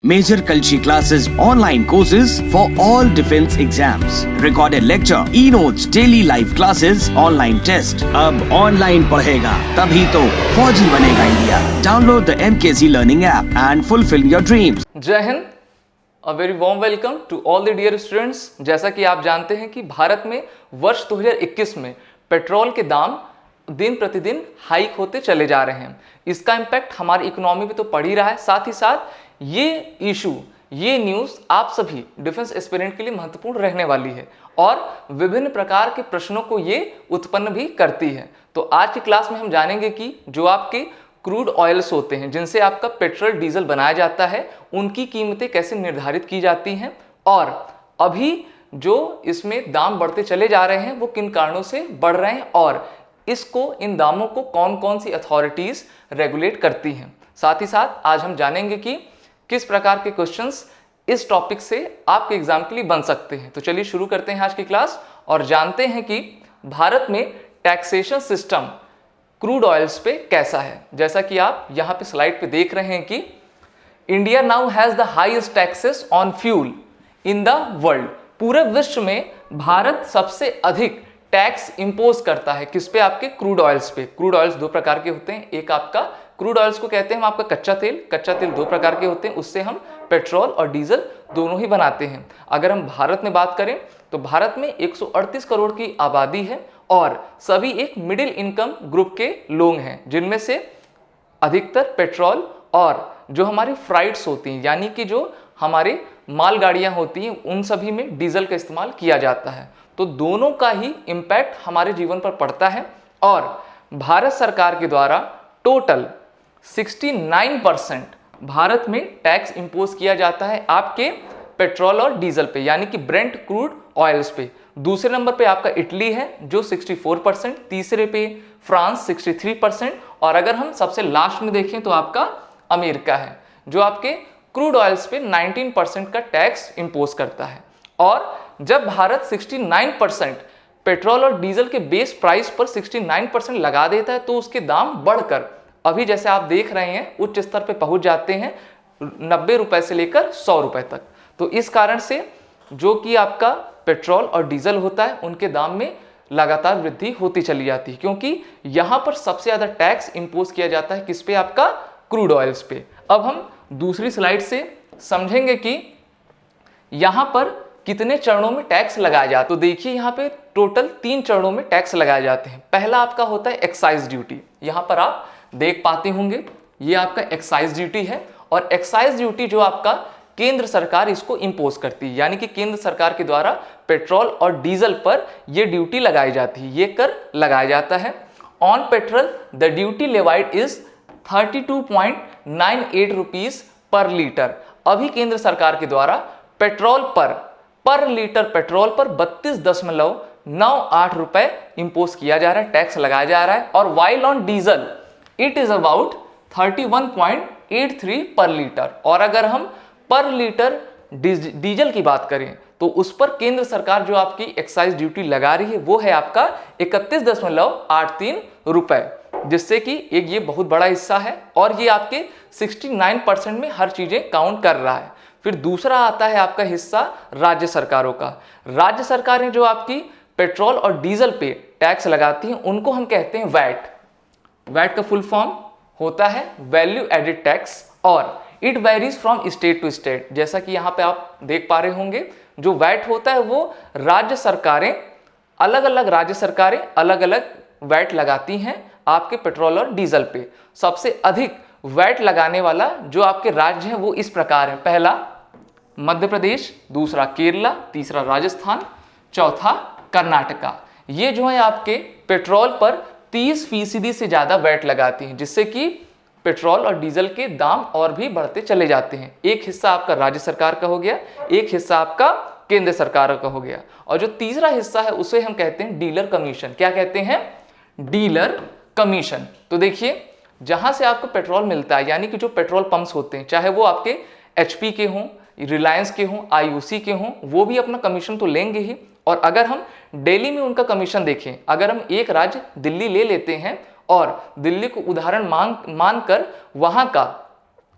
Major Kalshi classes, online courses for all defense exams, recorded lecture, e-notes, daily live classes, online test. अब online पढ़ेगा तभी तो फौजी बनेगा India. Download the MKZ Learning app and fulfill your dreams. जय Hind, a very warm welcome to all the dear students. जैसा कि आप जानते हैं कि भारत में वर्ष 2021 में पेट्रोल के दाम दिन प्रतिदिन हाइक होते चले जा रहे हैं. इसका इम्पैक्ट हमारी इकोनॉमी पे तो पड़ ही रहा है, साथ ही साथ ये इशू, ये न्यूज़ आप सभी डिफेंस एस्पिरेंट के लिए महत्वपूर्ण रहने वाली है और विभिन्न प्रकार के प्रश्नों को ये उत्पन्न भी करती है. तो आज की क्लास में हम जानेंगे कि जो आपके क्रूड ऑयल्स होते हैं जिनसे आपका पेट्रोल डीजल बनाया जाता है, उनकी कीमतें कैसे निर्धारित की जाती हैं और अभी जो इसमें दाम बढ़ते चले जा रहे हैं वो किन कारणों से बढ़ रहे हैं और इसको, इन दामों को कौन कौन सी अथॉरिटीज़ रेगुलेट करती हैं. साथ ही साथ आज हम जानेंगे कि किस प्रकार के क्वेश्चंस इस टॉपिक से आपके एग्जाम के लिए बन सकते हैं. तो चलिए शुरू करते हैं आज की क्लास और जानते हैं कि भारत में टैक्सेशन सिस्टम क्रूड ऑयल्स पे कैसा है. जैसा कि आप यहाँ पे स्लाइड पे देख रहे हैं कि India now has the highest taxes on fuel in the world. पूरे विश्व में भारत सबसे अधिक टैक्स इंपोज करता है. किस पे? आपके क्रूड ऑयल्स पे. क्रूड ऑयल्स दो प्रकार के होते हैं. एक आपका क्रूड ऑयल्स को कहते हैं हम आपका कच्चा तेल दो प्रकार के होते हैं. उससे हम पेट्रोल और डीजल दोनों ही बनाते हैं. अगर हम भारत में बात करें तो भारत में 138 करोड़ की आबादी है और सभी एक मिडिल इनकम ग्रुप के लोग हैं, जिनमें से अधिकतर पेट्रोल और जो हमारी फ्राइट्स होती हैं, यानी कि जो हमारे मालगाड़ियां होती हैं, उन सभी में डीजल का इस्तेमाल किया जाता है. तो दोनों का ही इम्पैक्ट हमारे जीवन पर पड़ता है और भारत सरकार के द्वारा टोटल 69% भारत में टैक्स इंपोज किया जाता है आपके पेट्रोल और डीजल पे, यानी कि ब्रेंट क्रूड ऑयल्स पे. दूसरे नंबर पे आपका इटली है जो 64%, तीसरे पे फ्रांस 63% और अगर हम सबसे लास्ट में देखें तो आपका अमेरिका है जो आपके क्रूड ऑयल्स पे 19% का टैक्स इंपोज करता है. और जब भारत 69% पेट्रोल और डीजल के बेस प्राइस पर 69% लगा देता है तो उसके दाम बढ़कर अभी जैसे आप देख रहे हैं उच्च स्तर पे पहुंच जाते हैं 90 रुपए से लेकर 100 रुपए तक. तो इस कारण से जो कि आपका पेट्रोल और डीजल होता है उनके दाम में लगातार वृद्धि होती चली जाती है, क्योंकि यहां पर सबसे ज्यादा टैक्स इंपोज किया जाता है किस पे? आपका क्रूड ऑयल्स पे. अब हम दूसरी स्लाइड से समझेंगे कि यहां पर कितने चरणों में टैक्स लगाया जाता है. तो देखिए यहाँ पे टोटल 3 चरणों में टैक्स लगाए जाते हैं. पहला आपका होता है एक्साइज ड्यूटी. यहाँ पर आप देख पाते होंगे ये आपका एक्साइज ड्यूटी है और एक्साइज ड्यूटी जो आपका केंद्र सरकार इसको इंपोज करती है, यानी कि केंद्र सरकार के द्वारा पेट्रोल और डीजल पर ये ड्यूटी लगाई जाती है, ये कर लगाया जाता है. On petrol the duty levied is 32.98 rupees per litre. अभी केंद्र सरकार के द्वारा पेट्रोल पर लीटर पेट्रोल पर 32.98 रुपए इंपोज किया जा रहा है, टैक्स लगाया जा रहा है. और while on diesel it is about 31.83 पर लीटर. और अगर हम पर लीटर डीजल की बात करें तो उस पर केंद्र सरकार जो आपकी एक्साइज ड्यूटी लगा रही है वो है आपका 31.83 रुपए, जिससे कि एक ये बहुत बड़ा हिस्सा है और ये आपके 69% में हर चीजें काउंट कर रहा है. फिर दूसरा आता है आपका हिस्सा राज्य सरकारों का. राज्य सरकारें जो आपकी पेट्रोल और डीजल पे टैक्स लगाती हैं उनको हम कहते हैं वैट. वैट का फुल फॉर्म होता है वैल्यू एडेड टैक्स और it varies from state to state. जैसा कि यहाँ पे आप देख पा रहे होंगे जो वैट होता है वो राज्य सरकारें अलग अलग वैट लगाती हैं आपके पेट्रोल और डीजल पे. सबसे अधिक वैट लगाने वाला जो आपके राज्य हैं वो इस प्रकार है. पहला मध्य प्रदेश, दूसरा केरला, तीसरा राजस्थान, चौथा कर्नाटका. ये जो है आपके पेट्रोल पर 30% से ज्यादा वैट लगाती हैं, जिससे कि पेट्रोल और डीजल के दाम और भी बढ़ते चले जाते हैं. एक हिस्सा आपका राज्य सरकार का हो गया, एक हिस्सा आपका केंद्र सरकार का हो गया और जो तीसरा हिस्सा है उसे हम कहते हैं डीलर कमीशन. क्या कहते हैं? Dealer commission. तो देखिए जहां से आपको पेट्रोल मिलता है, यानी कि जो पेट्रोल पंप्स होते हैं, चाहे वो आपके एचपी के हों, रिलायंस के हों, आईओसी के हों, वो भी अपना कमीशन तो लेंगे ही. और अगर हम दिल्ली में उनका कमीशन देखें, अगर हम एक राज्य दिल्ली ले लेते हैं और दिल्ली को उदाहरण मानकर वहां का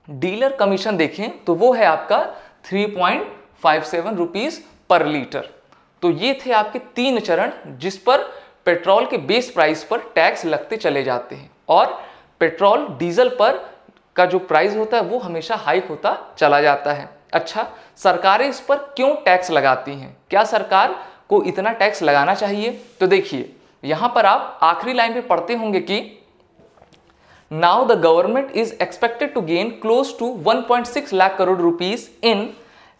डीलर कमीशन देखें तो वो है आपका 3.57 रुपीस पर लीटर। तो ये थे आपके 3 चरण जिस पर पेट्रोल के बेस प्राइस पर टैक्स लगते चले जाते हैं, और पेट्रोल डीजल पर का जो प्राइस होता है वो हमेशा हाइक होता चला जाता है। अच्छा, सरकारें इस पर क्यों टैक्स लगाती हैं? क्या सरकार को इतना टैक्स लगाना चाहिए? तो देखिए यहां पर आप आखिरी लाइन पे पढ़ते होंगे कि now the government is expected to gain close to 1.6 lakh crore rupees in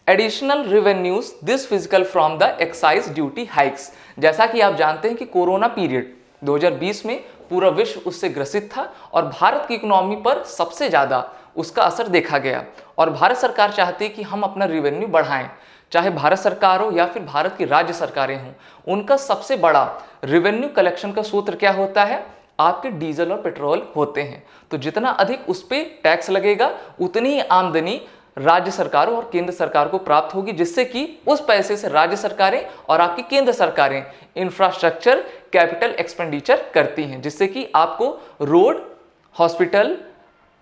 additional revenues this physical from the excise duty hikes. जैसा कि आप जानते हैं कि कोरोना पीरियड 2020 में पूरा विश्व उससे ग्रसित था और भारत की इकोनॉमी पर सबसे ज़्यादा उसका असर देखा गया, और भारत सरकार चाहती है कि हम अपना रेवेन्यू बढ़ाएं। चाहे भारत सरकार हो या फिर भारत की राज्य सरकारें हों, उनका सबसे बड़ा रेवेन्यू कलेक्शन का सूत्र क्या होता है? आपके डीजल और पेट्रोल होते हैं। तो जितना अधिक उस पर टैक्स लगेगा उतनी ही आमदनी राज्य सरकारों और केंद्र सरकार को प्राप्त होगी, जिससे कि उस पैसे से राज्य सरकारें और आपकी केंद्र सरकारें इंफ्रास्ट्रक्चर कैपिटल एक्सपेंडिचर करती हैं, जिससे कि आपको रोड, हॉस्पिटल,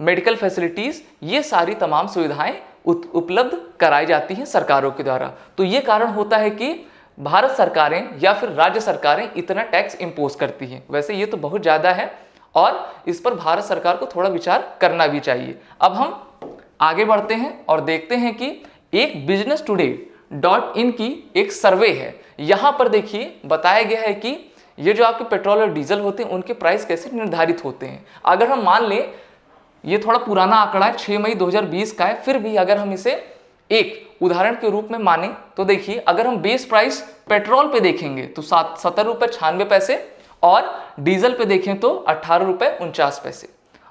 मेडिकल फैसिलिटीज, ये सारी तमाम सुविधाएं उपलब्ध कराई जाती हैं सरकारों के द्वारा। तो ये कारण होता है कि भारत सरकारें या फिर राज्य सरकारें इतना टैक्स इंपोज करती हैं। वैसे ये तो बहुत ज़्यादा है और इस पर भारत सरकार को थोड़ा विचार करना भी चाहिए। अब हम आगे बढ़ते हैं और देखते हैं कि एक business-today.in की एक सर्वे है। यहाँ पर देखिए बताया गया है कि ये जो आपके पेट्रोल और डीजल होते हैं उनके प्राइस कैसे निर्धारित होते हैं। अगर हम मान लें, ये थोड़ा पुराना आंकड़ा है, 6 मई 2020 का है, फिर भी अगर हम इसे एक उदाहरण के रूप में माने तो देखिए अगर हम बेस प्राइस पेट्रोल पे देखेंगे तो 70.96 और डीजल पे देखें तो 18.49।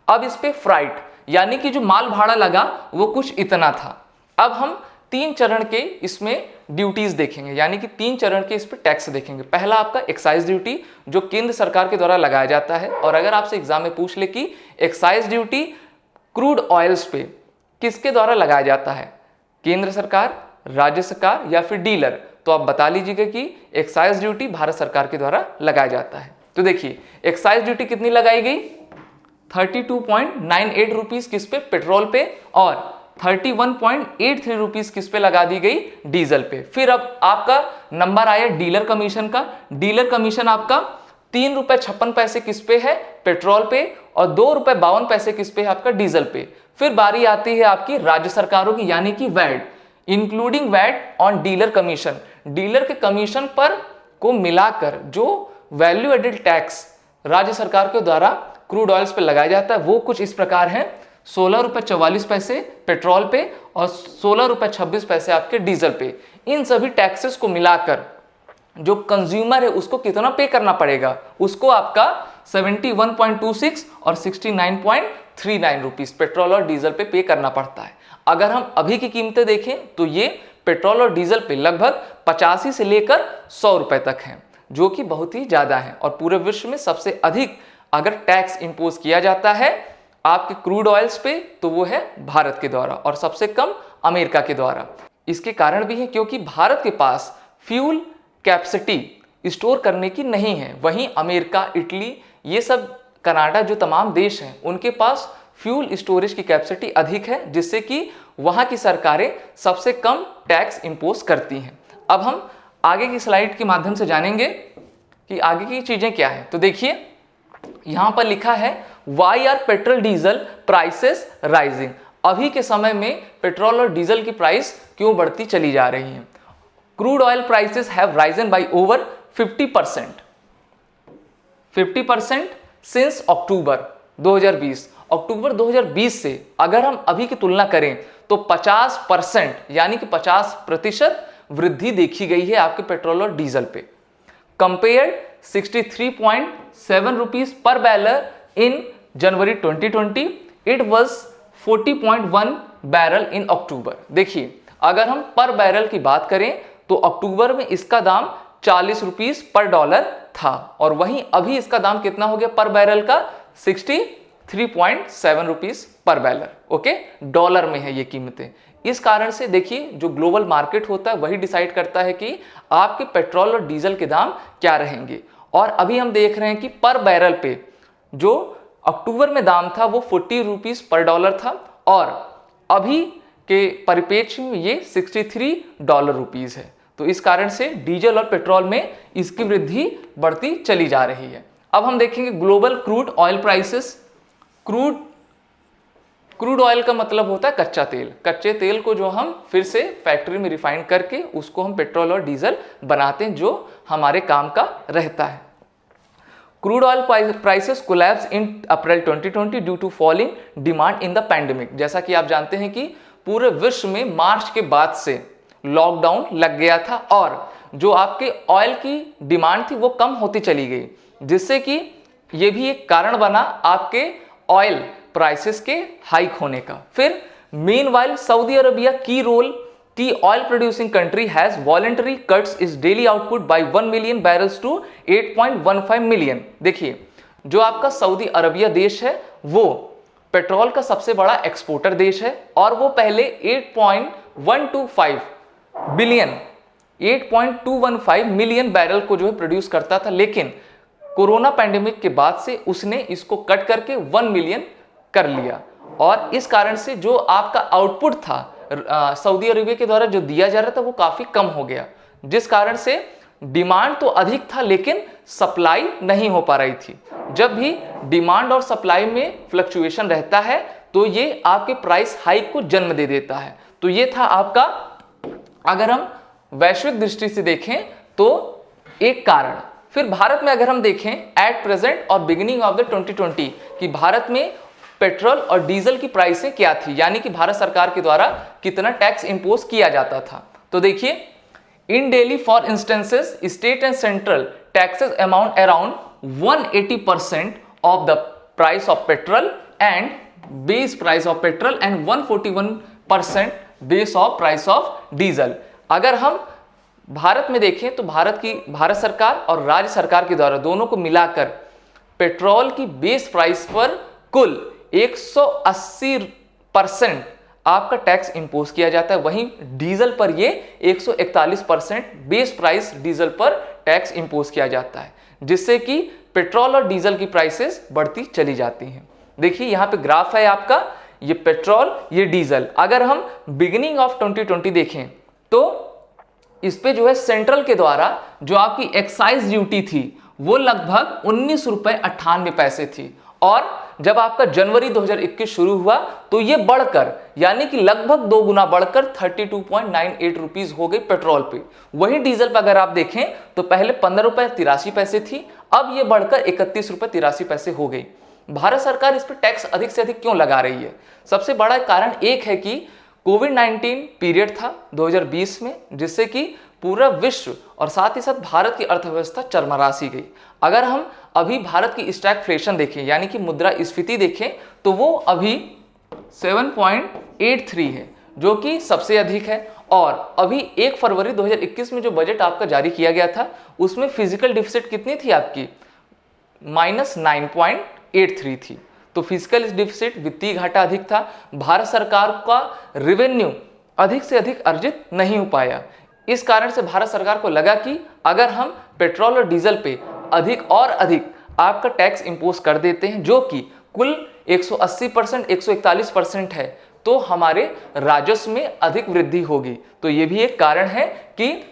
अब इस पे फ्राइट यानी कि जो माल भाड़ा लगा वो कुछ इतना था। अब हम 3 चरण के इसमें ड्यूटीज देखेंगे, यानी कि 3 चरण के इस पे टैक्स देखेंगे। पहला आपका एक्साइज ड्यूटी जो केंद्र सरकार के द्वारा लगाया जाता है, और अगर आपसे एग्जाम में पूछ ले कि एक्साइज ड्यूटी क्रूड ऑयल्स पे किसके द्वारा लगाया जाता है, केंद्र सरकार, राज्य सरकार या फिर डीलर, तो आप बता लीजिएगा कि एक्साइज ड्यूटी भारत सरकार के द्वारा लगाया जाता है। तो देखिए एक्साइज ड्यूटी कितनी लगाई गई? 32.98 रुपीस किस पे? पेट्रोल पे, और 31.83 रुपीस किस पे लगा दी गई? डीजल पे। फिर अब आपका नंबर आया डीलर कमीशन का। डीलर कमीशन आपका 3.56 किस पे है? पेट्रोल पे, और 2.52 किस पे है? आपका डीजल पे। फिर बारी आती है आपकी राज्य सरकारों की, यानी कि VAT, including VAT on dealer commission. Dealer के कमीशन पर को मिलाकर जो वैल्यू एडेड टैक्स राज्य सरकार के द्वारा क्रूड ऑयल्स पे लगाया जाता है वो कुछ इस प्रकार है: 16.44 पेट्रोल पे और 16.26 आपके डीजल पे। इन सभी टैक्सेस को मिलाकर जो कंज्यूमर है उसको कितना पे करना पड़ेगा? उसको आपका 71.26 और 69.39 रुपीस पेट्रोल और डीजल पे करना पड़ता है। अगर हम अभी की कीमतें देखें तो ये पेट्रोल और डीजल पे लगभग 85 से लेकर 100 रुपए तक हैं, जो कि बहुत ही ज्यादा है। और पूरे विश्व में सबसे अधिक अगर टैक्स इंपोज किया जाता है आपके क्रूड ऑयल्स पे तो वो है भारत के द्वारा, और सबसे कम अमेरिका के द्वारा। इसके कारण भी है क्योंकि भारत के पास फ्यूल कैपेसिटी स्टोर करने की नहीं है। वहीं अमेरिका, इटली, ये सब कनाडा, जो तमाम देश हैं उनके पास फ्यूल स्टोरेज की कैपेसिटी अधिक है, जिससे कि वहां की सरकारें सबसे कम टैक्स इंपोज करती हैं। अब हम आगे की स्लाइड के माध्यम से जानेंगे कि आगे की चीजें क्या है। तो देखिए यहां पर लिखा है why are petrol diesel prices rising. अभी के समय में पेट्रोल और डीजल की प्राइस क्यों बढ़ती चली जा रही है? Crude oil prices have Ryzen bye over 50% since अक्टूबर 2020। अक्टूबर 2020 से अगर हम अभी की तुलना करें तो 50% यानी कि 50% वृद्धि देखी गई है आपके पेट्रोल और डीजल पे। Compared 63.7 rupees per barrel in January 2020, it was 40.1 barrel in October. देखिए अगर हम पर बैरल की बात करें तो अक्टूबर में इसका दाम 40 रुपीस पर डॉलर था, और वहीं अभी इसका दाम कितना हो गया पर बैरल का? 63.7 rupees per barrel. Okay, dollar में है ये कीमतें। इस कारण से देखिए जो ग्लोबल मार्केट होता है वही डिसाइड करता है कि आपके पेट्रोल और डीजल के दाम क्या रहेंगे। और अभी हम देख रहे हैं कि पर बैरल पे जो अक्टूबर में दाम था वो 40 रुपीस पर डॉलर था, और अभी के परिप्रेक्ष्य में ये $63 है। तो इस कारण से डीजल और पेट्रोल में इसकी वृद्धि बढ़ती चली जा रही है। अब हम देखेंगे global crude oil prices. Crude oil का मतलब होता है कच्चा तेल। कच्चे तेल को जो हम फिर से फैक्ट्री में रिफाइन करके उसको हम पेट्रोल और डीजल बनाते हैं, जो हमारे काम का रहता है। Crude oil prices collapse in April 2020 due to falling demand in the pandemic. जैसा कि आप जानते हैं कि पूरे विश्व में मार्च के बाद से लॉकडाउन लग गया था और जो आपके ऑयल की डिमांड थी वो कम होती चली गई, जिससे कि ये भी एक कारण बना आपके ऑयल प्राइसेस के हाइक होने का। फिर मीनवाइल सऊदी अरबिया की oil producing country has voluntary cuts is daily output by 1 million barrels to 8.15 million. देखिए, जो आपका सऊदी अरबिया देश है वो पेट्रोल का सबसे बड़ा एक्सपोर्टर देश है और वो पहले 8.215 मिलियन बैरल को जो है प्रोड्यूस करता था, लेकिन कोरोना पैंडेमिक के बाद से उसने इसको कट करके 1 मिलियन कर लिया और इस कारण से जो आपका आउटपुट था सऊदी अरेबिया के द्वारा जो दिया जा रहा था वो काफी कम हो गया, जिस कारण से डिमांड तो अधिक था लेकिन सप्लाई नहीं हो पा रही थी। जब भी डिमांड और सप्लाई में फ्लक्चुएशन रहता है तो ये आपके प्राइस हाइक को जन्म दे देता है। तो ये था आपका, अगर हम वैश्विक दृष्टि से देखें तो एक कारण। फिर भारत में अगर हम देखें एट प्रेजेंट और बिगिनिंग ऑफ द 2020 कि भारत में पेट्रोल और डीजल की प्राइसें क्या थी, यानी कि भारत सरकार के द्वारा कितना टैक्स इंपोज किया जाता था। तो देखिए, in daily for instances state and central taxes amount around 180% of the price of petrol and base price of petrol and 141% base of price of diesel. अगर हम भारत में देखें तो भारत सरकार और राज्य सरकार के द्वारा दोनों को मिलाकर पेट्रोल की बेस प्राइस पर कुल 180% आपका टैक्स इंपोज किया जाता है, वहीं डीजल पर ये 141% बेस प्राइस डीजल पर टैक्स इंपोज किया जाता है, जिससे कि पेट्रोल और डीजल की प्राइसेस बढ़ती चली जाती हैं। देखिए यहाँ पे ग्राफ है आपका, ये पेट्रोल ये डीजल। अगर हम बिगिनिंग ऑफ 2020 देखें तो इस पे जो है सेंट्रल के द्वारा जो आपकी एक्साइज ड्यूटी थी वो लगभग 19 रुपए 98 पैसे थी और जब आपका जनवरी 2021 शुरू हुआ तो ये बढ़कर यानी कि लगभग 2 गुना बढ़कर 32.98 रुपीज हो गई पेट्रोल पे। वहीं डीजल पे अगर आप देखें तो पहले 15 रुपए 83 पैसे थी, अब ये बढ़कर 31 रुपए 83 पैसे हो गई। भारत सरकार इस पर टैक्स अधिक से अधिक क्यों लगा रही है? सबसे बड़ा कारण एक है कि कोविड-19 पीरियड था 2020 में, जिससे कि पूरा विश्व और साथ ही साथ भारत की अर्थव्यवस्था चरमरा सी गई। अगर हम अभी भारत की स्टैगफ्लेशन देखें यानी कि मुद्रास्फीति देखें तो वो अभी 7.83 है, जो कि सबसे अधिक है। और अभी 1 फरवरी 2021 में जो बजट आपका जारी किया गया था उसमें फिजिकल डिफिसिट कितनी थी आपकी? -9.83 थी। तो फिजिकल डिफिसिट वित्तीय घाटा अधिक था, भारत सरकार का रेवेन्यू अधिक से अधिक अर्जित नहीं हो पाया। इस कारण से भारत सरकार को लगा कि अगर हम पेट्रोल और डीजल पे अधिक और अधिक आपका टैक्स इंपोज कर देते हैं जो कि कुल 180% 141% है तो हमारे राजस्व में अधिक वृद्धि होगी। तो ये भी एक कारण है कि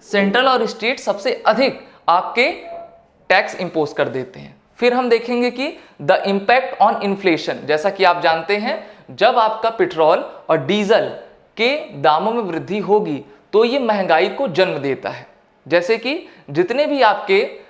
सेंट्रल और स्टेट सबसे अधिक आपके टैक्स इंपोज कर देते हैं। फिर हम देखेंगे कि द इम्पैक्ट ऑन इन्फ्लेशन। जैसा कि आप जानते हैं जब आपका पेट्रोल और डीजल के दामों में वृद्धि होगी तो ये महंगाई को जन्म देता है। जैसे कि जितने भी आपके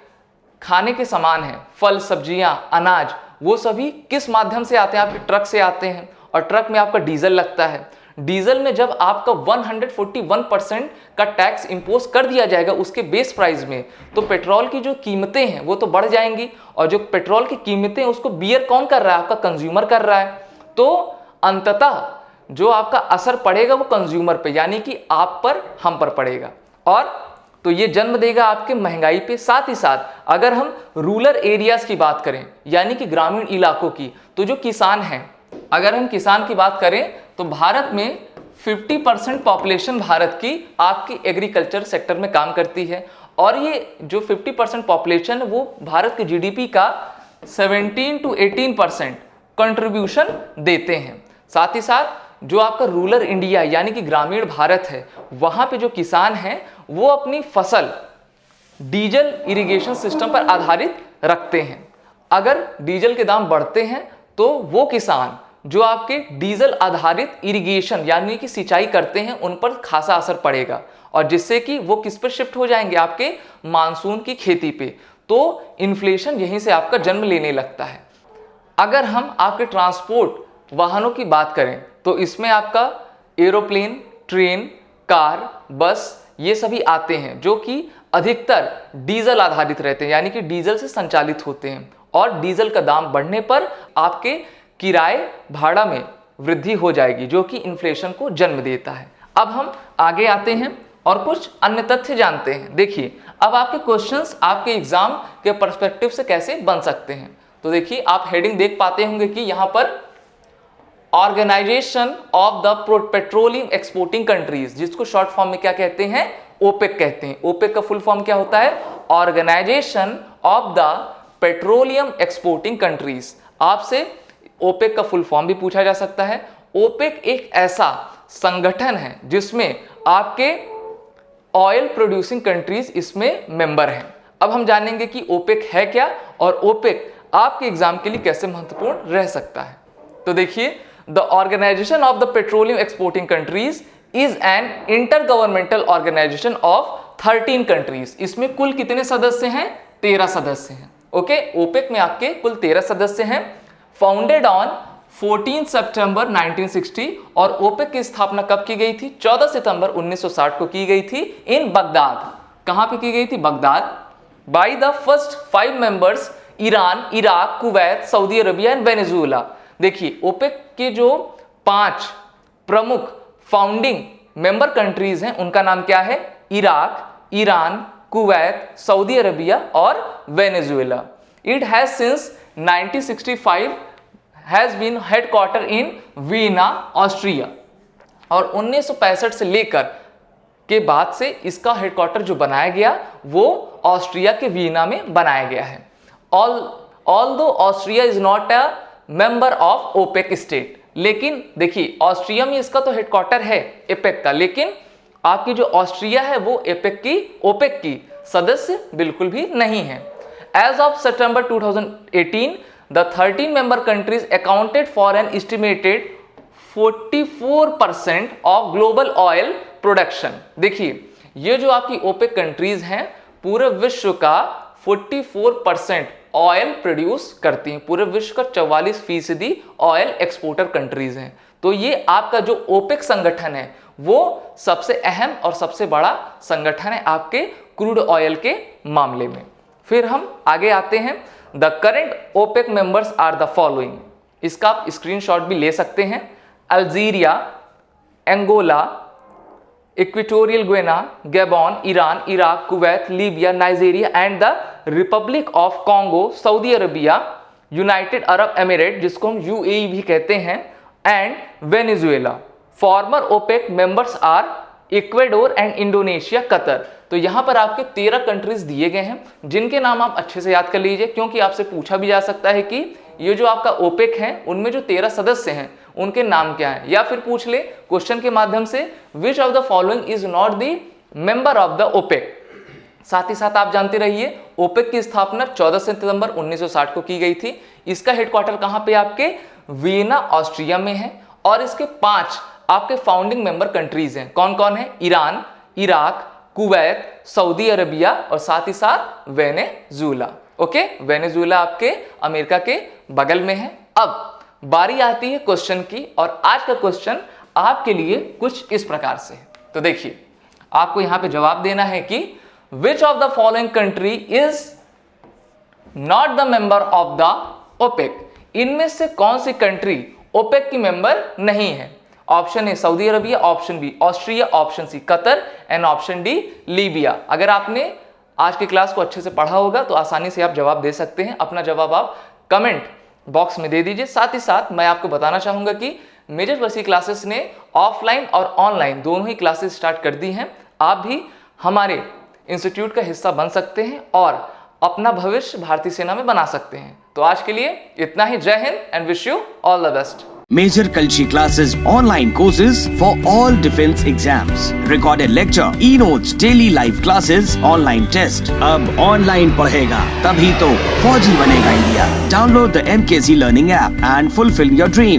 खाने के सामान हैं, फल सब्जियां अनाज, वो सभी किस माध्यम से आते हैं? आपके ट्रक से आते हैं और ट्रक में आपका डीजल लगता है। डीजल में जब आपका 141% का टैक्स इंपोज कर दिया जाएगा उसके बेस प्राइस में, तो पेट्रोल की जो कीमतें हैं वो तो बढ़ जाएंगी और जो पेट्रोल की कीमतें उसको बियर कौन कर रहा है? आपका कंज्यूमर कर रहा है। तो अंततः जो आपका असर पड़ेगा वो कंज्यूमर पे यानी कि आप पर हम पर पड़ेगा और तो ये जन्म देगा आपके महंगाई पे। साथ ही साथ अगर हम रूरल एरियाज की बात करें यानी कि ग्रामीण इलाकों की, तो जो किसान हैं, अगर हम किसान की बात करें तो भारत में 50% पॉपुलेशन भारत की आपकी एग्रीकल्चर सेक्टर में काम करती है और ये जो 50% पॉपुलेशन है वो भारत के जीडीपी का 17 to 18% कंट्रीब्यूशन देते हैं। साथ ही साथ जो आपका रूरल इंडिया यानी कि ग्रामीण भारत है, वहां पे जो किसान हैं वो अपनी फसल डीजल इरिगेशन सिस्टम पर आधारित रखते हैं। अगर डीजल के दाम बढ़ते हैं तो वो किसान जो आपके डीजल आधारित इरिगेशन यानी कि सिंचाई करते हैं उन पर खासा असर पड़ेगा, और जिससे कि वो किस पर शिफ्ट हो जाएंगे, आपके मानसून की खेती पे। तो इन्फ्लेशन यहीं से आपका जन्म लेने लगता है। अगर हम आपके ट्रांसपोर्ट वाहनों की बात करें तो इसमें आपका एरोप्लेन, ट्रेन, कार, बस ये सभी आते हैं जो कि अधिकतर डीजल आधारित रहते हैं यानी कि डीजल से संचालित होते हैं, और डीजल का दाम बढ़ने पर आपके किराए भाड़ा में वृद्धि हो जाएगी जो कि इन्फ्लेशन को जन्म देता है। अब हम आगे आते हैं और कुछ अन्य तथ्य जानते हैं। देखिए अब आपके क्वेश्चंस आपके एग्जाम के पर्सपेक्टिव से कैसे बन सकते हैं। तो देखिए आप हेडिंग देख पाते होंगे कि यहां पर organization of the petroleum exporting countries, जिसको शॉर्ट फॉर्म में क्या कहते हैं, ओपेक कहते हैं। ओपेक का फुल फॉर्म क्या होता है, organisation of the petroleum exporting countries. आपसे ओपेक का फुल फॉर्म भी पूछा जा सकता है। ओपेक एक ऐसा संगठन है जिसमें आपके ऑयल प्रोड्यूसिंग कंट्रीज इसमें मेंबर हैं। अब हम जानेंगे कि ओपेक है क्या और ओपेक आपके एग्जाम के लिए कैसे महत्वपूर्ण रह सकता है। तो देखिए, the organization of the petroleum exporting countries is an intergovernmental organization of 13 countries. इसमें कुल कितने सदस्य हैं, 13 सदस्य हैं। ओके, ओपेक में आपके कुल 13 सदस्य हैं। फाउंडेड ऑन 14 सितंबर 1960, और ओपेक की स्थापना कब की गई थी, 14 सितंबर 1960 को की गई थी इन बगदाद। कहां पे की गई थी, Baghdad. By the first 5 members Iran, Iraq, Kuwait, Saudi Arabia and Venezuela. देखिए ओपेक के जो 5 प्रमुख फाउंडिंग मेंबर कंट्रीज हैं उनका नाम क्या है, Iraq, Iran, Kuwait, Saudi Arabia और Venezuela. It has since 1965 has been headquarter in Vienna, Austria. और 1965 से लेकर के बाद से इसका हेडक्वार्टर जो बनाया गया वो ऑस्ट्रिया के वीना में बनाया गया है। Although Austria is not a member of OPEC state, लेकिन देखिए ऑस्ट्रिया में इसका तो हेडक्वार्टर है एपेक का, लेकिन आपकी जो ऑस्ट्रिया है वो ओपेक की सदस्य बिल्कुल भी नहीं है। As of September 2018 the 13 member countries accounted for an estimated 44% of global oil production। देखिए ये जो आपकी ओपेक कंट्रीज हैं पूरे विश्व का 44% ऑयल प्रोड्यूस करती हैं। पूरे विश्व का 44% ऑयल एक्सपोर्टर कंट्रीज हैं। तो ये आपका जो ओपेक संगठन है वो सबसे अहम और सबसे बड़ा संगठन है आपके क्रूड ऑयल के मामले में। फिर हम आगे आते हैं। The current OPEC members are the following. इसका आप स्क्रीनशॉट भी ले सकते हैं। Algeria, Angola, Equatorial Guinea, Gabon, Iran, Iraq, Kuwait, Libya, Nigeria and the Republic of Congo, Saudi Arabia, United Arab Emirate जिसको हम यूएई भी कहते हैं, and Venezuela. Former OPEC members are Ecuador and Indonesia, Qatar. तो यहां पर आपके 13 countries दिए गए हैं जिनके नाम आप अच्छे से याद कर लीजिए, क्योंकि आपसे पूछा भी जा सकता है कि ये जो आपका ओपेक है उनमें जो 13 सदस्य हैं उनके नाम क्या है, या फिर पूछ ले क्वेश्चन के माध्यम से विच of the following is not the member of the OPEC. साथ ही साथ आप जानते रहिए ओपेक की स्थापना 14 सितंबर 1960 को की गई थी। इसका हेडक्वार्टर कहां पे आपके वीना, ऑस्ट्रिया में है, और इसके 5 आपके फाउंडिंग मेंबर कंट्रीज हैं। कौन कौन है, Iran, Iraq, Kuwait, Saudi Arabia और साथ ही साथ वेनेजुएला। ओके, वेनेजुएला आपके अमेरिका के बगल में है। अब बारी आती है क्वेश्चन की, और आज का क्वेश्चन आपके लिए कुछ इस प्रकार से है। तो देखिए आपको यहां पे जवाब देना है कि which of the following country is not the member of the OPEC. इनमें से कौन सी कंट्री ओपेक की मेंबर नहीं है। Option A Saudi Arabia, option B Austria, option C Qatar and option D Libya. अगर आपने आज की क्लास को अच्छे से पढ़ा होगा तो आसानी से आप जवाब दे सकते हैं। अपना जवाब आप कमेंट बॉक्स में दे दीजिए। साथ ही साथ मैं आपको बताना चाहूंगा कि मेजर वर्सी क्लासेस ने ऑफलाइन और ऑनलाइन दोनों ही क्लासेस स्टार्ट कर दी हैं। आप भी हमारे इंस्टीट्यूट का हिस्सा बन सकते हैं और अपना भविष्य भारतीय सेना में बना सकते हैं। तो आज के लिए इतना ही। जय Hind and wish you all the best. Major Kalshi classes, online courses for all defense exams, recorded lecture, e-notes, daily live classes, online test. अब online पढ़ेगा तभी तो फौजी बनेगा India. Download the MKZ Learning app and fulfill your dreams.